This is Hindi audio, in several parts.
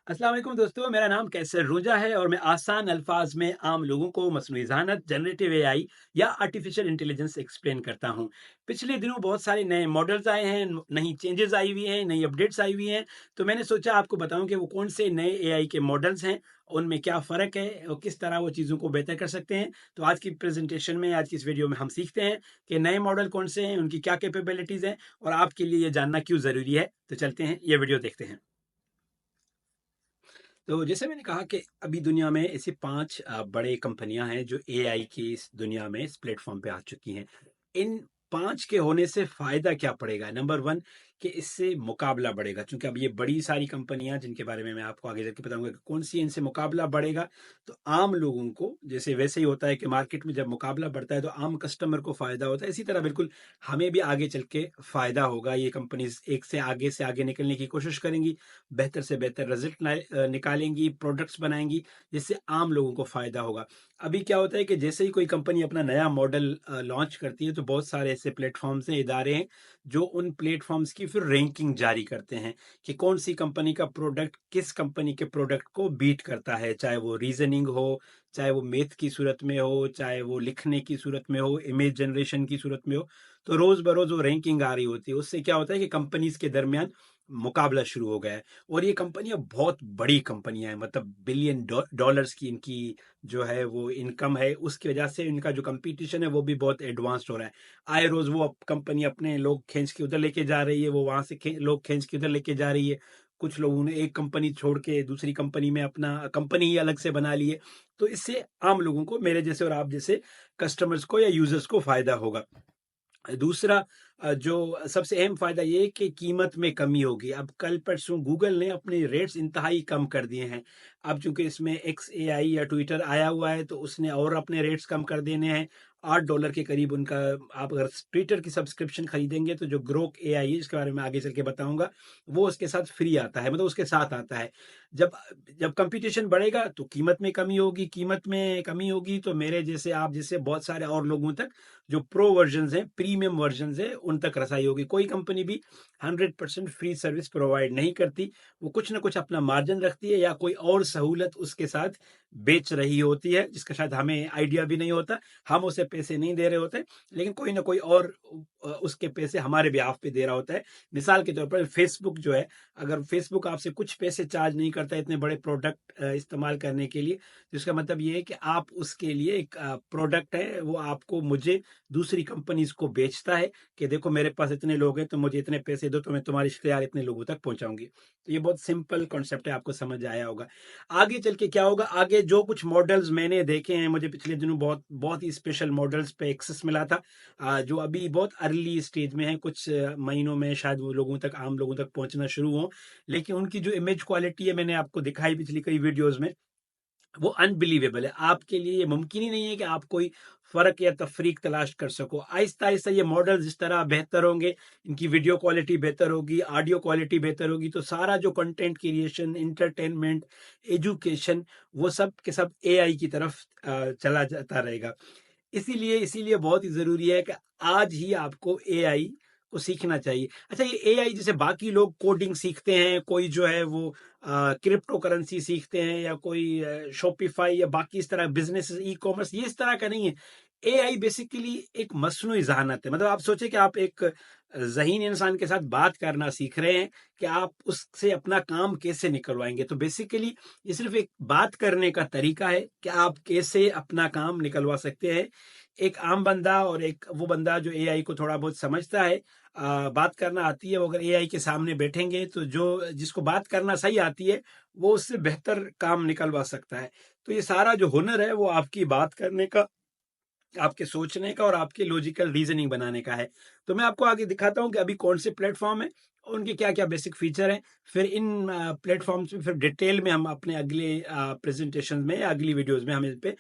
अस्सलाम वालेकुम दोस्तों, मेरा नाम कैसर रोजा है और मैं आसान अल्फाज में आम लोगों को मसनूई ज़हानत, जनरेटिव एआई या आर्टिफिशियल इंटेलिजेंस एक्सप्लेन करता हूँ। पिछले दिनों बहुत सारे नए मॉडल्स आए हैं, नई चेंजेस आई हुई हैं, नई अपडेट्स आई हुई हैं, तो मैंने सोचा आपको बताऊँ कि वो कौन से नए एआई के मॉडल्स हैं, उनमें क्या फ़र्क है और किस तरह वो चीज़ों को बेहतर कर सकते हैं। तो आज की प्रेज़ेंटेशन में, आज की इस वीडियो में हम सीखते हैं कि नए मॉडल कौन से हैं, उनकी क्या कैपेबिलिटीज़ हैं और आपके लिए ये जानना क्यों ज़रूरी है। तो चलते हैं, ये वीडियो देखते हैं। तो जैसे मैंने कहा कि अभी दुनिया में ऐसी 5 बड़े कंपनियां हैं जो एआई की इस दुनिया में इस प्लेटफॉर्म पे आ चुकी हैं। इन 5 के होने से फ़ायदा क्या पड़ेगा? नंबर 1 कि इससे मुकाबला बढ़ेगा, क्योंकि अब ये बड़ी सारी कंपनियां जिनके बारे में मैं आपको आगे जाके बताऊंगा कि कौन सी इनसे मुकाबला बढ़ेगा। तो आम लोगों को जैसे वैसे ही होता है कि मार्केट में जब मुकाबला बढ़ता है तो आम कस्टमर को फ़ायदा होता है, इसी तरह बिल्कुल हमें भी आगे चल के फ़ायदा होगा। ये कंपनीज़ एक से आगे निकलने की कोशिश करेंगी, बेहतर से बेहतर रिजल्ट निकालेंगी, प्रोडक्ट्स बनाएँगी, जिससे आम लोगों को फ़ायदा होगा। अभी क्या होता है कि जैसे ही कोई कंपनी अपना नया मॉडल लॉन्च करती है, तो बहुत सारे ऐसे प्लेटफ़ॉर्म्स हैं, इदारे हैं, जो उन प्लेटफ़ॉर्म्स की फिर रैंकिंग जारी करते हैं कि कौन-सी कंपनी का प्रोडक्ट किस कंपनी के प्रोडक्ट को बीट करता है। चाहे वो रीज़निंग हो, चाहे वो मैथ की सूरत में हो, चाहे वो लिखने की सूरत में हो, इमेज जनरेशन की सूरत में हो, तो रोज़ बरोज़ वो रैंकिंग आ रही होती है। उससे क्या होता है कि कंपनीज़ के दरमियान मुकाबला शुरू हो गया है। और ये कंपनियाँ बहुत बड़ी कंपनियाँ हैं, मतलब बिलियन डॉलर्स की इनकी जो है वो इनकम है, उसकी वजह से इनका जो कंपटीशन है वो भी बहुत एडवांस्ड हो रहा है। आए रोज़ वो कंपनी अपने लोग खींच के उधर लेके जा रही है, वो वहाँ से लोग खींच के उधर लेके जा रही है। कुछ लोगों ने एक कंपनी छोड़ के दूसरी कंपनी में अपना कंपनी ही अलग से बना ली है। तो इससे आम लोगों को, मेरे जैसे और आप जैसे कस्टमर्स को या यूजर्स को फायदा होगा। दूसरा जो सबसे अहम फ़ायदा ये है कि कीमत में कमी होगी। अब कल परसों गूगल ने अपने रेट्स इंतहाई कम कर दिए हैं। अब चूँकि इसमें एक्स एआई या ट्विटर आया हुआ है, तो उसने और अपने रेट्स कम कर देने हैं। $8 के करीब उनका, आप अगर ट्विटर की सब्सक्रिप्शन खरीदेंगे तो जो ग्रोक एआई है, जिसके बारे में आगे चल के बताऊँगा, वो उसके साथ फ्री आता है, मतलब उसके साथ आता है। जब जब कॉम्पिटिशन बढ़ेगा तो कीमत में कमी होगी, कीमत में कमी होगी तो मेरे जैसे, आप जैसे बहुत सारे और लोगों तक जो प्रो वर्जन्स हैं, प्रीमियम वर्जन्स हैं, उन तक रसाई होगी। कोई कंपनी भी 100% फ्री सर्विस प्रोवाइड नहीं करती। वो कुछ ना कुछ अपना मार्जिन रखती है या कोई और सहूलत उसके साथ बेच रही होती है, जिसका शायद हमें आइडिया भी नहीं होता। हम उसे पैसे नहीं दे रहे होते, लेकिन कोई ना कोई और उसके पैसे हमारे ब्याह पे दे रहा होता है। मिसाल के तौर पर फेसबुक जो है, अगर फेसबुक आपसे कुछ पैसे चार्ज नहीं करता है इतने बड़े प्रोडक्ट इस्तेमाल करने के लिए, तो इसका मतलब ये है कि आप उसके लिए एक प्रोडक्ट है, वो आपको, मुझे, दूसरी कंपनीज को बेचता है कि देखो मेरे पास इतने लोग हैं, तो मुझे इतने पैसे दो तो मैं तुम्हारी इश्तेहार इतने लोगों तक पहुंचाऊंगी। तो ये बहुत सिंपल कॉन्सेप्ट है, आपको समझ आया होगा। आगे चल के क्या होगा, आगे जो कुछ मॉडल्स मैंने देखे हैं, मुझे पिछले दिनों बहुत बहुत ही स्पेशल मॉडल्स पे एक्सेस मिला था, जो अभी बहुत अर्ली स्टेज में है, कुछ महीनों में शायद वो लोगों तक, आम लोगों तक पहुंचना शुरू हो। लेकिन उनकी जो इमेज क्वालिटी है, मैंने आपको दिखाई पिछली कई वीडियोस में, वो अनबिलीवेबल है। आपके लिए ये मुमकिन ही नहीं है कि आप कोई फ़र्क या तफ़रीक तलाश कर सको। आहिस्ता-आहिस्ता ये मॉडल जिस तरह बेहतर होंगे, इनकी वीडियो क्वालिटी बेहतर होगी, ऑडियो क्वालिटी बेहतर होगी, तो सारा जो कंटेंट क्रिएशन, एंटरटेनमेंट, एजुकेशन, वो सब के सब एआई की तरफ चला जाता रहेगा। इसीलिए इसीलिए बहुत ही ज़रूरी है कि आज ही आपको एआई को सीखना चाहिए। अच्छा, ये एआई जैसे बाकी लोग कोडिंग सीखते हैं, कोई जो है वो क्रिप्टो करेंसी सीखते हैं, या कोई शॉपिफाई या बाकी इस तरह बिज़नेस, ई-कॉमर्स, ये इस तरह का नहीं है। एआई बेसिकली एक मस्नूई ज़हानत है। मतलब आप सोचिए कि आप एक ज़हीन इंसान के साथ बात करना सीख रहे हैं, कि आप उससे अपना काम कैसे निकलवाएँगे। तो बेसिकली ये सिर्फ़ एक बात करने का तरीका है कि आप कैसे अपना काम निकलवा सकते हैं। एक आम बंदा और एक वो बंदा जो एआई को थोड़ा बहुत समझता है, बात करना आती है, वो अगर एआई के सामने बैठेंगे तो जो जिसको बात करना सही आती है, वो उससे बेहतर काम निकलवा सकता है। तो ये सारा जो हुनर है वो आपकी बात करने का, आपके सोचने का और आपके लॉजिकल रीजनिंग बनाने का है। तो मैं आपको आगे दिखाता हूँ कि अभी कौन से प्लेटफॉर्म है और उनके क्या क्या बेसिक फीचर हैं। फिर इन प्लेटफॉर्म्स में फिर डिटेल में हम अपने अगले प्रेजेंटेशन में या अगली वीडियोस में हम इस पे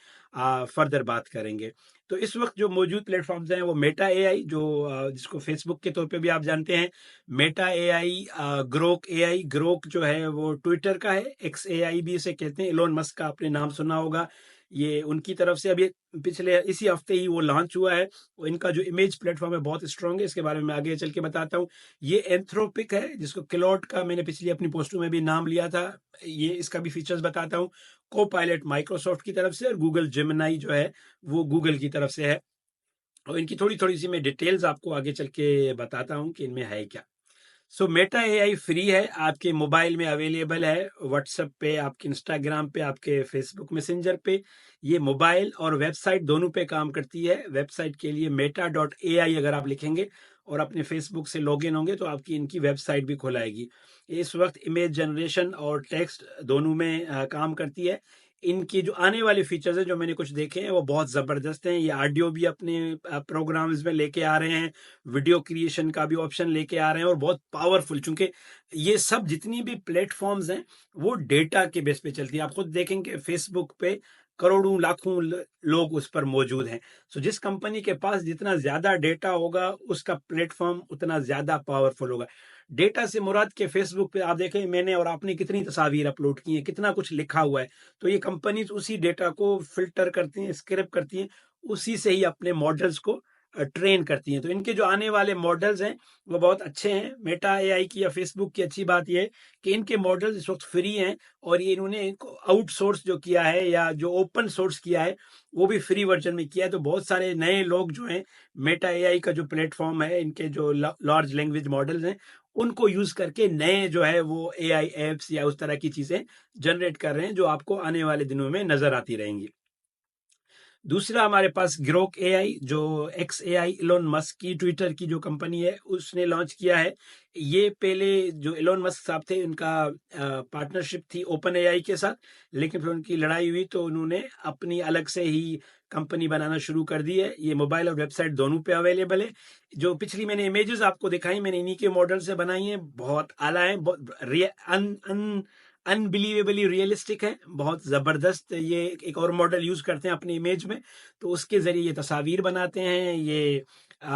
फर्दर बात करेंगे। तो इस वक्त जो मौजूद प्लेटफॉर्म्स हैं वो मेटा एआई, जो जिसको फेसबुक के तौर पे भी आप जानते हैं, Meta AI, Grok AI. Grok जो है वो ट्विटर का है, एक्स एआई भी इसे कहते हैं, इलोन मस्क का आपने नाम सुना होगा। ये उनकी तरफ से अभी पिछले इसी हफ्ते ही वो लॉन्च हुआ है। वो इनका जो इमेज प्लेटफॉर्म है बहुत स्ट्रांग है, इसके बारे में आगे चल के बताता हूँ। ये एंथ्रोपिक है, जिसको क्लॉड का मैंने पिछली अपनी पोस्टों में भी नाम लिया था। ये इसका भी फीचर्स बताता हूँ। को पायलट माइक्रोसॉफ्ट की तरफ से और गूगल जेमिनाई जो है वो गूगल की तरफ से है। और इनकी थोड़ी थोड़ी सी मैं डिटेल्स आपको आगे चल के बताता हूँ कि इनमें है क्या। सो मेटा एआई फ्री है, आपके मोबाइल में अवेलेबल है, व्हाट्सएप पे, आपके इंस्टाग्राम पे, आपके फेसबुक मैसेंजर पे। ये मोबाइल और वेबसाइट दोनों पे काम करती है। वेबसाइट के लिए meta.ai अगर आप लिखेंगे और अपने फेसबुक से लॉगिन होंगे तो आपकी इनकी वेबसाइट भी खुलाएगी। इस वक्त इमेज जनरेशन और टेक्स्ट दोनों में काम करती है। इनकी जो आने वाले फीचर्स हैं जो मैंने कुछ देखे हैं वो बहुत ज़बरदस्त हैं। ये ऑडियो भी अपने प्रोग्राम्स में लेके आ रहे हैं, वीडियो क्रिएशन का भी ऑप्शन लेके आ रहे हैं और बहुत पावरफुल, चूंकि ये सब जितनी भी प्लेटफॉर्म्स हैं वो डेटा के बेस पे चलती है। आप खुद देखेंगे फेसबुक पे करोड़ों लाखों लोग उस पर मौजूद हैं। सो जिस कंपनी के पास जितना ज्यादा डेटा होगा उसका प्लेटफॉर्म उतना ज्यादा पावरफुल होगा। डेटा से मुराद के फेसबुक पे आप देखें मैंने और आपने कितनी तस्वीर अपलोड की हैं, कितना कुछ लिखा हुआ है। तो ये कंपनीज उसी डेटा को फिल्टर करती हैं, स्क्रैप करती हैं, उसी से ही अपने मॉडल्स को ट्रेन करती हैं। तो इनके जो आने वाले मॉडल्स हैं वो बहुत अच्छे हैं। मेटा एआई की या फेसबुक की अच्छी बात यह है कि इनके मॉडल्स इस वक्त फ्री हैं और ये इन्होंने इनको आउटसोर्स जो किया है या जो ओपन सोर्स किया है वो भी फ्री वर्जन में किया है। तो बहुत सारे नए लोग जो हैं मेटा एआई का जो प्लेटफॉर्म है, इनके जो लार्ज लैंग्वेज मॉडल्स हैं उनको यूज करके नए जो है वो एआई एप्स या उस तरह की चीजें जनरेट कर रहे हैं जो आपको आने वाले दिनों में नजर आती रहेंगी। दूसरा हमारे पास ग्रोक एआई, जो एक्स एआई इलोन मस्क की ट्विटर की जो कंपनी है उसने लॉन्च किया है। ये पहले जो इलोन मस्क साहब थे उनका पार्टनरशिप थी ओपन एआई के साथ, लेकिन फिर उनकी लड़ाई हुई तो उन्होंने अपनी अलग से ही कंपनी बनाना शुरू कर दी है। ये मोबाइल और वेबसाइट दोनों पे अवेलेबल है। जो पिछली मैंने इमेजेस आपको दिखाई मैंने इन्हीं के मॉडल से बनाई हैं, बहुत आला है, बहुत अनबिलीवेबली रियलिस्टिक है, बहुत ज़बरदस्त। ये एक और मॉडल यूज़ करते हैं अपनी इमेज में, तो उसके ज़रिए ये तस्वीर बनाते हैं, ये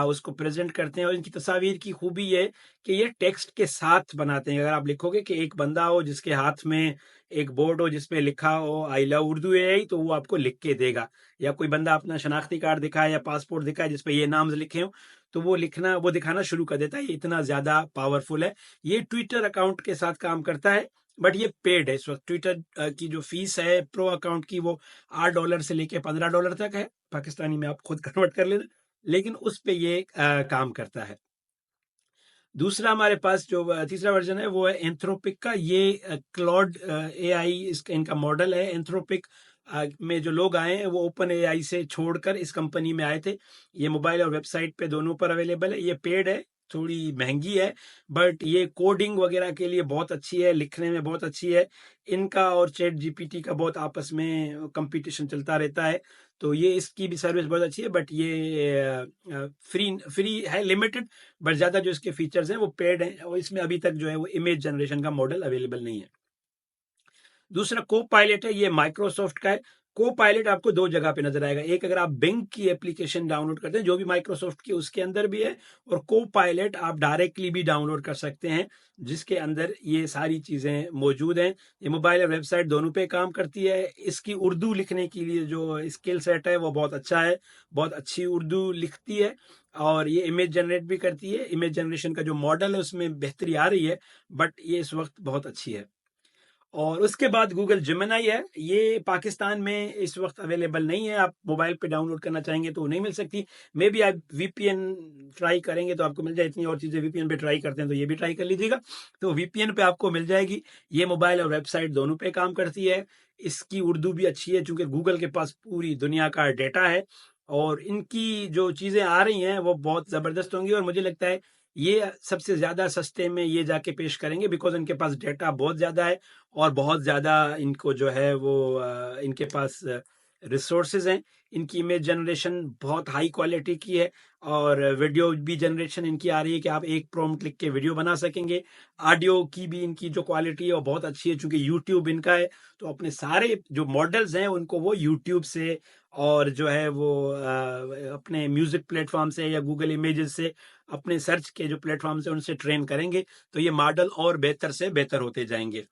उसको प्रेजेंट करते हैं। और इनकी तस्वीर की खूबी ये है कि ये टेक्स्ट के साथ बनाते हैं। अगर आप लिखोगे कि एक बंदा हो जिसके हाथ में एक बोर्ड हो जिसपे लिखा हो आई लव उर्दू एआई, तो वो आपको लिख के देगा। या कोई बंदा अपना शनाख्ती कार्ड दिखाए या पासपोर्ट दिखाए जिसपे ये नाम लिखे हो तो वो दिखाना शुरू कर देता है। ये इतना ज़्यादा पावरफुल है। ये ट्विटर अकाउंट के साथ काम करता है, बट ये पेड है। इस वक्त ट्विटर की जो फीस है प्रो अकाउंट की वो $8 से लेके $15 तक है, पाकिस्तानी में आप खुद कन्वर्ट कर लेना, लेकिन उस पे ये काम करता है। दूसरा हमारे पास जो तीसरा वर्जन है वो है एंथ्रोपिक का। ये क्लॉड एआई इसका इनका मॉडल है। एंथ्रोपिक में जो लोग आए हैं वो ओपन एआई से छोड़कर इस कंपनी में आए थे। ये मोबाइल और वेबसाइट पे दोनों पर अवेलेबल है। ये पेड है, थोड़ी महंगी है, बट ये कोडिंग वगैरह के लिए बहुत अच्छी है, लिखने में बहुत अच्छी है। इनका और चैट जीपीटी का बहुत आपस में कंपटीशन चलता रहता है। तो ये इसकी भी सर्विस बहुत अच्छी है, बट ये फ्री फ्री है, लिमिटेड। बट ज़्यादा जो इसके फीचर्स हैं वो पेड हैं और इसमें अभी तक जो है वो इमेज जनरेशन का मॉडल अवेलेबल नहीं है। दूसरा को पायलट है, ये माइक्रोसॉफ्ट का है। को पायलट आपको दो जगह पे नजर आएगा। एक अगर आप बिंग की एप्लीकेशन डाउनलोड करते हैं जो भी माइक्रोसॉफ्ट की उसके अंदर भी है, और को पायलट आप डायरेक्टली भी डाउनलोड कर सकते हैं जिसके अंदर ये सारी चीजें मौजूद हैं। ये मोबाइल और वेबसाइट दोनों पे काम करती है। इसकी उर्दू लिखने के लिए जो स्किल सेट है वो बहुत अच्छा है, बहुत अच्छी उर्दू लिखती है। और ये इमेज जनरेट भी करती है। इमेज जनरेशन का जो मॉडल है उसमें बेहतरी आ रही है, बट ये इस वक्त बहुत अच्छी है। और उसके बाद गूगल जेमिनाई है। ये पाकिस्तान में इस वक्त अवेलेबल नहीं है। आप मोबाइल पे डाउनलोड करना चाहेंगे तो नहीं मिल सकती। मे बी आप वीपीएन ट्राई करेंगे तो आपको मिल जाए। इतनी और चीज़ें वीपीएन पे ट्राई करते हैं तो ये भी ट्राई कर लीजिएगा, तो वीपीएन पे आपको मिल जाएगी। ये मोबाइल और वेबसाइट दोनों पे काम करती है। इसकी उर्दू भी अच्छी है चूंकि गूगल के पास पूरी दुनिया का डेटा है। और इनकी जो चीज़ें आ रही हैं वो बहुत ज़बरदस्त होंगी और मुझे लगता है ये सबसे ज़्यादा सस्ते में ये जाके पेश करेंगे, बिकॉज इनके पास डेटा बहुत ज़्यादा है और बहुत ज़्यादा इनको जो है वो इनके पास रिसोर्सेज हैं। इनकी इमेज जनरेशन बहुत हाई क्वालिटी की है और वीडियो भी जनरेशन इनकी आ रही है कि आप एक प्रॉम्प्ट लिख के वीडियो बना सकेंगे। ऑडियो की भी इनकी जो क्वालिटी है वो बहुत अच्छी है चूंकि यूट्यूब इनका है। तो अपने सारे जो मॉडल्स हैं उनको वो यूट्यूब से और जो है वो अपने म्यूजिक प्लेटफॉर्म से या गूगल इमेजेस से, अपने सर्च के जो प्लेटफॉर्म से उनसे ट्रेन करेंगे। तो ये मॉडल और बेहतर से बेहतर होते जाएंगे।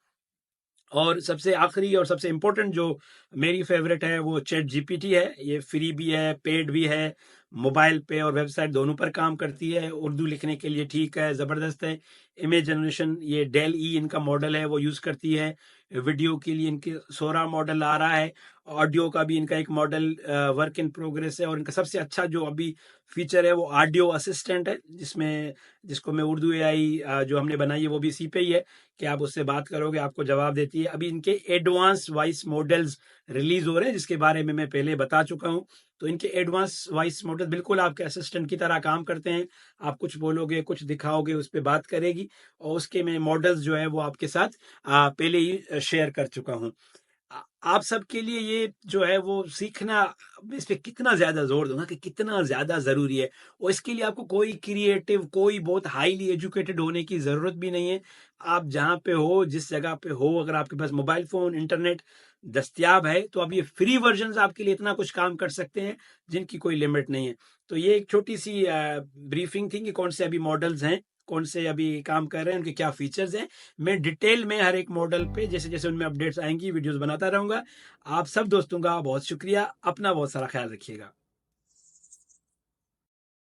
और सबसे आखिरी और सबसे इम्पोर्टेंट जो मेरी फेवरेट है वो चैट जीपीटी है। ये फ्री भी है, पेड भी है, मोबाइल पे और वेबसाइट दोनों पर काम करती है। उर्दू लिखने के लिए ठीक है, ज़बरदस्त है। इमेज जनरेशन ये डेल ई इनका मॉडल है वो यूज़ करती है। वीडियो के लिए इनके सोरा मॉडल आ रहा है। ऑडियो का भी इनका एक मॉडल वर्क इन प्रोग्रेस है। और इनका सबसे अच्छा जो अभी फीचर है वो ऑडियो असिस्टेंट है, जिसमें जिसको मैं उर्दू एआई जो हमने बनाई है वो भी इसी पे ही है कि आप उससे बात करोगे आपको जवाब देती है। अभी इनके एडवांस वॉइस मॉडल्स रिलीज हो रहे हैं, जिसके बारे में मैं पहले बता चुका हूं। तो इनके एडवांस वॉइस मॉडल बिल्कुल आपके असिस्टेंट की तरह काम करते हैं। आप कुछ बोलोगे, कुछ दिखाओगे, उस पर बात करेगी। और उसके मैं मॉडल्स जो है वो आपके साथ पहले ही शेयर कर चुका हूं। आप सबके लिए ये जो है वो सीखना, इस पे कितना ज्यादा जोर दूंगा कि कितना ज्यादा जरूरी है। और इसके लिए आपको कोई क्रिएटिव, कोई बहुत हाईली एजुकेटेड होने की जरूरत भी नहीं है। आप जहाँ पे हो, जिस जगह पे हो, अगर आपके पास मोबाइल फोन, इंटरनेट दस्तियाब है, तो अब ये फ्री वर्जन आपके लिए इतना कुछ काम कर सकते हैं जिनकी कोई लिमिट नहीं है। तो ये एक छोटी सी ब्रीफिंग थी कि कौन से अभी मॉडल्स हैं, कौन से अभी काम कर रहे हैं, उनके क्या फीचर्स हैं। मैं डिटेल में हर एक मॉडल पे जैसे जैसे उनमें अपडेट्स आएंगी वीडियोस बनाता रहूंगा। आप सब दोस्तों का बहुत शुक्रिया। अपना बहुत सारा ख्याल रखिएगा।